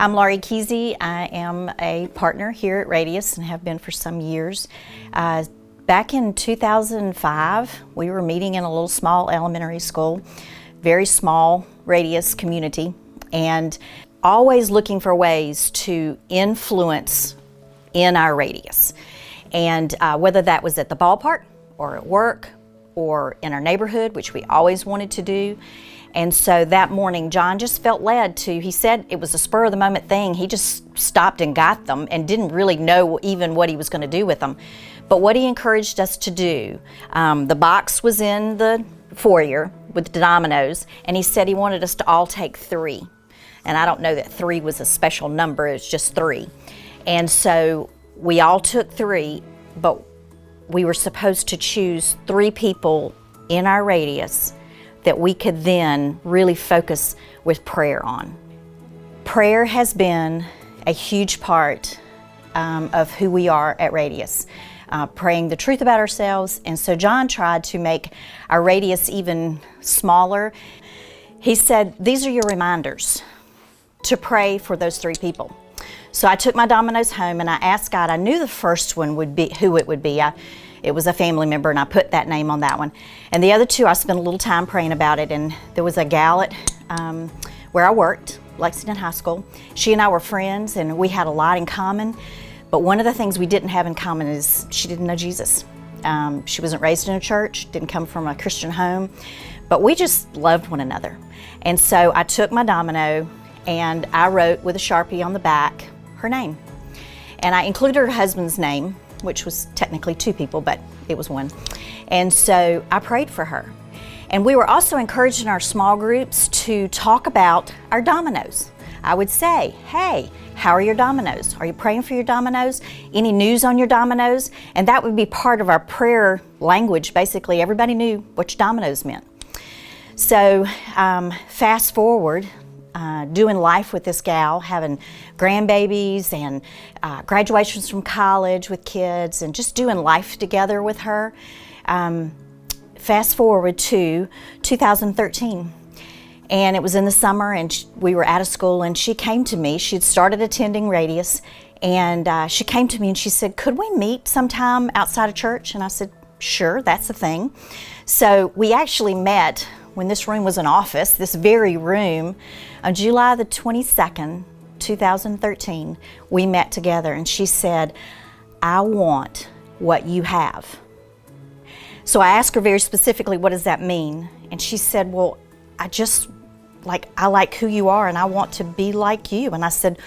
I'm Laurie Kesey. I am a partner here at Radius and have been for some years. Back in 2005, we were meeting in a little small elementary school, very small Radius community, and always looking for ways to influence in our Radius. And whether that was at the ballpark or at work or in our neighborhood, which we always wanted to do. And so that morning, John just felt led to, he said it was a spur of the moment thing. He just stopped and got them and didn't really know even what he was going to do with them. But what he encouraged us to do, the box was in the foyer with the dominoes, and he said he wanted us to all take 3. And I don't know that 3 was a special number, it's just 3. And so we all took 3, but we were supposed to choose 3 people in our Radius that we could then really focus with prayer on. Prayer has been a huge part of who we are at Radius, praying the truth about ourselves. And so John tried to make our Radius even smaller. He said, these are your reminders to pray for those 3 people. So I took my dominoes home and I asked God, I knew the first one would be who it would be. It was a family member, and I put that name on that one. And the other 2, I spent a little time praying about it. And there was a gal at where I worked, Lexington High School. She and I were friends, and we had a lot in common. But one of the things we didn't have in common is she didn't know Jesus. She wasn't raised in a church, didn't come from a Christian home, but we just loved one another. And so I took my domino and I wrote with a Sharpie on the back her name. And I included her husband's name, which was technically 2 people, but it was 1. And so I prayed for her. And we were also encouraged in our small groups to talk about our dominoes. I would say, hey, how are your dominoes? Are you praying for your dominoes? Any news on your dominoes? And that would be part of our prayer language. Basically, everybody knew what your dominoes meant. So fast forward, doing life with this gal, having grandbabies and graduations from college with kids and just doing life together with her. Fast forward to 2013. And it was in the summer and we were out of school and she came to me. She'd started attending Radius and she came to me and she said, could we meet sometime outside of church? And I said, sure, that's the thing. So we actually met when this room was an office, this very room, on July the 22nd, 2013, we met together and she said, I want what you have. So I asked her very specifically, what does that mean? And she said, well, I like who you are and I want to be like you. And I said,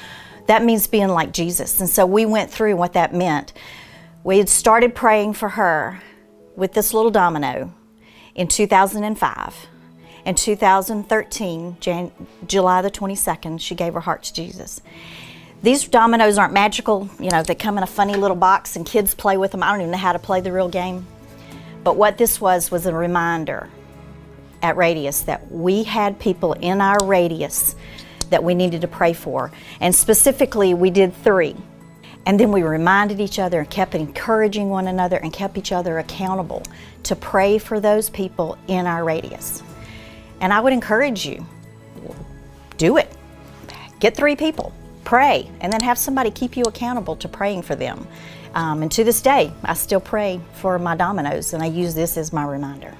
that means being like Jesus. And so we went through what that meant. We had started praying for her with this little domino in 2005. In 2013, July the 22nd, she gave her heart to Jesus. These dominoes aren't magical, they come in a funny little box and kids play with them. I don't even know how to play the real game. But what this was a reminder at Radius that we had people in our Radius that we needed to pray for. And specifically, we did 3. And then we reminded each other and kept encouraging one another and kept each other accountable to pray for those people in our Radius. And I would encourage you, do it. Get 3 people, pray, and then have somebody keep you accountable to praying for them. And to this day, I still pray for my dominoes, and I use this as my reminder.